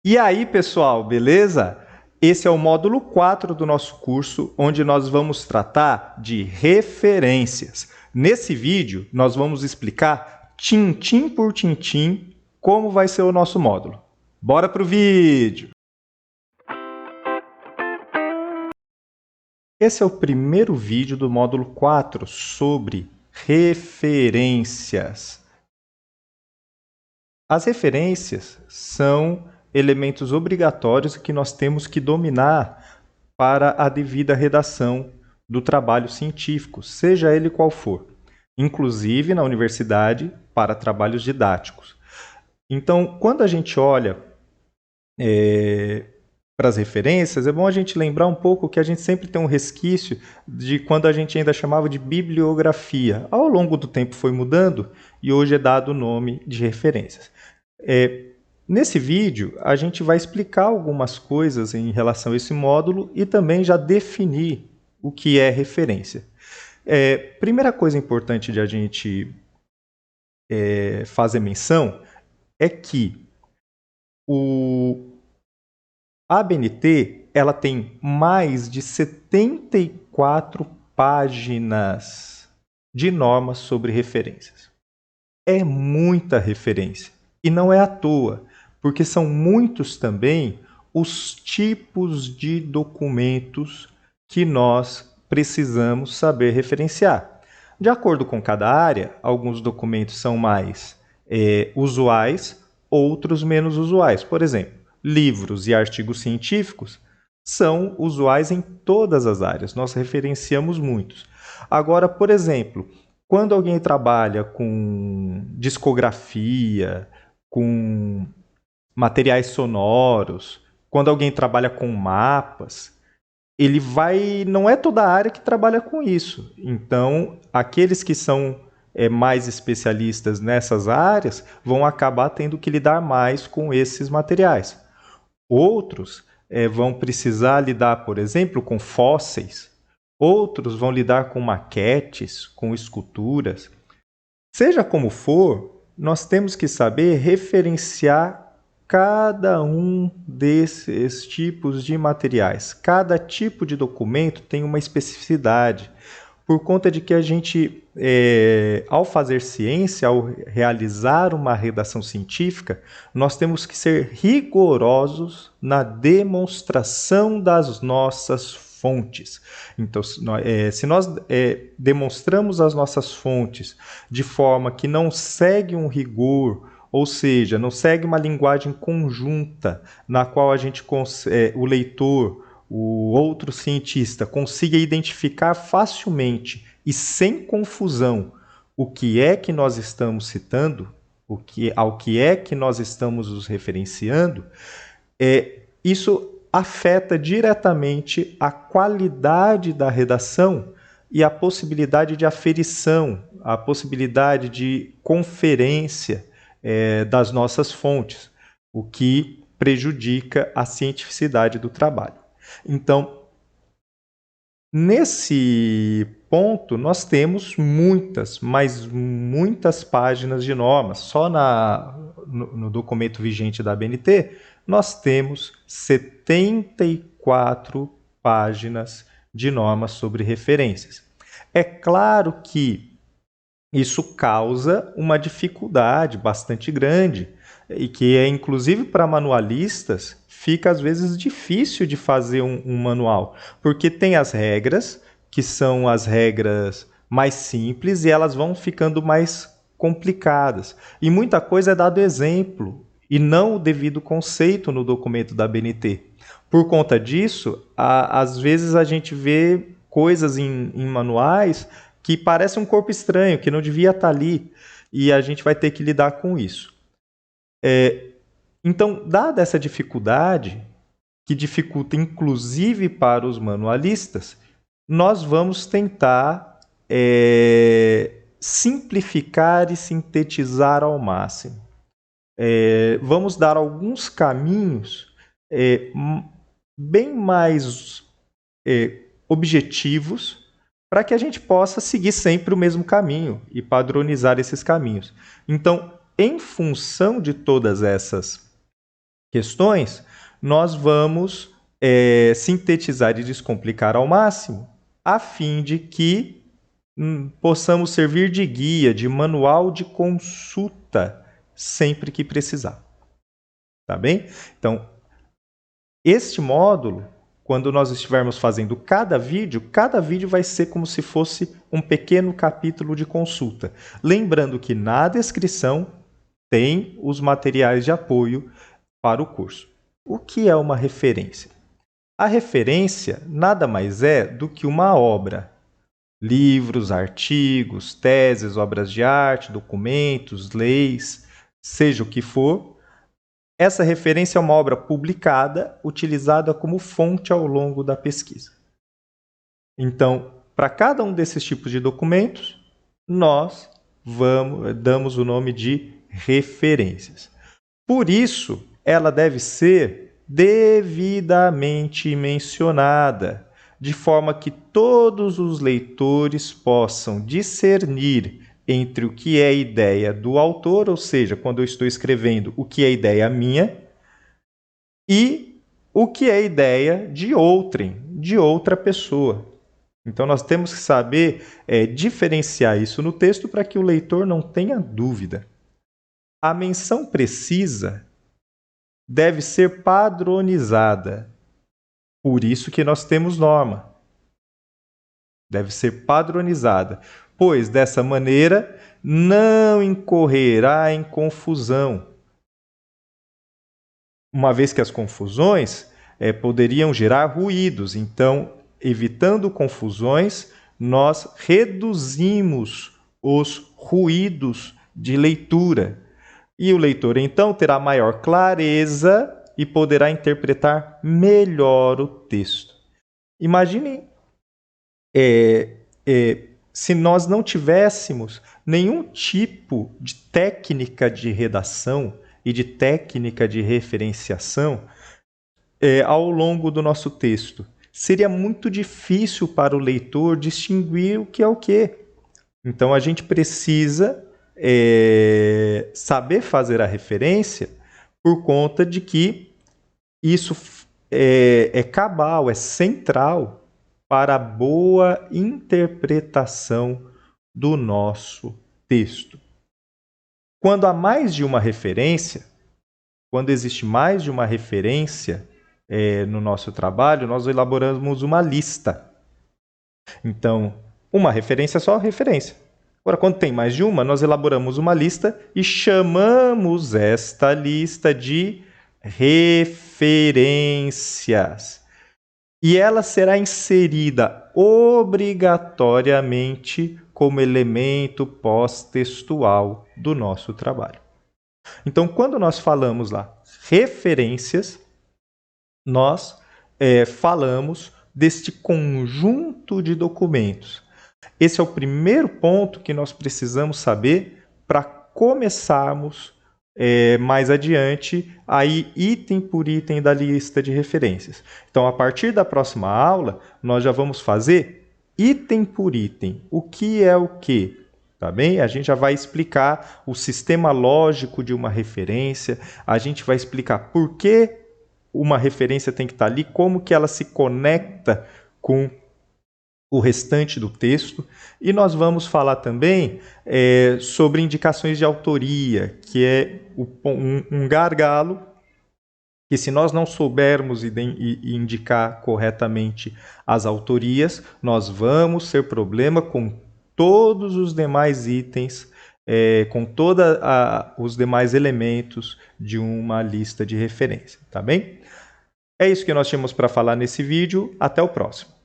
E aí, pessoal, beleza? Esse é o módulo 4 do nosso curso, onde nós vamos tratar de referências. Nesse vídeo, nós vamos explicar tintim por tintim como vai ser o nosso módulo. Bora pro vídeo! Esse é o primeiro vídeo do módulo 4 sobre referências. As referências são elementos obrigatórios que nós temos que dominar para a devida redação do trabalho científico, seja ele qual for, inclusive na universidade para trabalhos didáticos. Então, quando a gente olha para as referências, é bom a gente lembrar um pouco que a gente sempre tem um resquício de quando a gente ainda chamava de bibliografia. Ao longo do tempo foi mudando e hoje é dado o nome de referências. Nesse vídeo, a gente vai explicar algumas coisas em relação a esse módulo e também já definir o que é referência. Primeira coisa importante de a gente fazer menção é que a ABNT ela tem mais de 74 páginas de normas sobre referências. É muita referência. E não é à toa, porque são muitos também os tipos de documentos que nós precisamos saber referenciar. De acordo com cada área, alguns documentos são mais usuais, outros menos usuais. Por exemplo, livros e artigos científicos são usuais em todas as áreas, nós referenciamos muitos. Agora, por exemplo, quando alguém trabalha com discografia, com materiais sonoros, quando alguém trabalha com mapas, não é toda a área que trabalha com isso. Então, aqueles que são mais especialistas nessas áreas vão acabar tendo que lidar mais com esses materiais. Outros vão precisar lidar, por exemplo, com fósseis. Outros vão lidar com maquetes, com esculturas. Seja como for, nós temos que saber referenciar cada um desses tipos de materiais. Cada tipo de documento tem uma especificidade, por conta de que a gente, ao fazer ciência, ao realizar uma redação científica, nós temos que ser rigorosos na demonstração das nossas fontes. Então, se nós demonstramos as nossas fontes de forma que não segue um rigor, ou seja, não segue uma linguagem conjunta na qual o leitor, o outro cientista, consiga identificar facilmente e sem confusão o que é que nós estamos citando, ao que é que nós estamos nos referenciando, isso afeta diretamente a qualidade da redação e a possibilidade de aferição, a possibilidade de conferência das nossas fontes, o que prejudica a cientificidade do trabalho. Então, nesse ponto, nós temos muitas, mas muitas páginas de normas. Só no documento vigente da ABNT, nós temos 74 páginas de normas sobre referências. É claro que isso causa uma dificuldade bastante grande e que, inclusive para manualistas, fica às vezes difícil de fazer um manual, porque tem as regras, que são as regras mais simples, e elas vão ficando mais complicadas. E muita coisa é dado exemplo, e não o devido conceito no documento da ABNT. Por conta disso, às vezes a gente vê coisas em manuais que parecem um corpo estranho, que não devia estar ali, e a gente vai ter que lidar com isso. Então, dada essa dificuldade, que dificulta inclusive para os manualistas, nós vamos tentar simplificar e sintetizar ao máximo. Vamos dar alguns caminhos bem mais objetivos para que a gente possa seguir sempre o mesmo caminho e padronizar esses caminhos. Então, em função de todas essas questões, nós vamos sintetizar e descomplicar ao máximo, a fim de que possamos servir de guia, de manual de consulta, sempre que precisar. Tá bem? Então, este módulo, quando nós estivermos fazendo cada vídeo vai ser como se fosse um pequeno capítulo de consulta. Lembrando que na descrição tem os materiais de apoio para o curso. O que é uma referência? A referência nada mais é do que uma obra. Livros, artigos, teses, obras de arte, documentos, leis, seja o que for. Essa referência é uma obra publicada, utilizada como fonte ao longo da pesquisa. Então, para cada um desses tipos de documentos, nós damos o nome de referências. Por isso, ela deve ser devidamente mencionada, de forma que todos os leitores possam discernir entre o que é ideia do autor, ou seja, quando eu estou escrevendo o que é ideia minha, e o que é ideia de outrem, de outra pessoa. Então nós temos que saber diferenciar isso no texto para que o leitor não tenha dúvida. A menção precisa deve ser padronizada. Por isso que nós temos norma. Deve ser padronizada, pois dessa maneira não incorrerá em confusão. Uma vez que as confusões poderiam gerar ruídos, então, evitando confusões, nós reduzimos os ruídos de leitura. E o leitor, então, terá maior clareza e poderá interpretar melhor o texto. Imaginem se nós não tivéssemos nenhum tipo de técnica de redação e de técnica de referenciação ao longo do nosso texto. Seria muito difícil para o leitor distinguir o que é o quê. Então, a gente precisa saber fazer a referência por conta de que isso é cabal, é central para a boa interpretação do nosso texto. Quando há mais de uma referência, quando existe mais de uma referência no nosso trabalho, nós elaboramos uma lista. Então, uma referência é só referência. Agora, quando tem mais de uma, nós elaboramos uma lista e chamamos esta lista de referências. E ela será inserida obrigatoriamente como elemento pós-textual do nosso trabalho. Então, quando nós falamos lá referências, nós falamos deste conjunto de documentos. Esse é o primeiro ponto que nós precisamos saber para começarmos mais adiante, aí item por item da lista de referências. Então, a partir da próxima aula, nós já vamos fazer item por item. O que é o quê? Tá bem? A gente já vai explicar o sistema lógico de uma referência, a gente vai explicar por que uma referência tem que estar ali, como que ela se conecta com o restante do texto, e nós vamos falar também sobre indicações de autoria, que é um gargalo, que se nós não soubermos indicar corretamente as autorias, nós vamos ter problema com todos os demais itens, com todos os demais elementos de uma lista de referência, tá bem? É isso que nós tínhamos para falar nesse vídeo, até o próximo.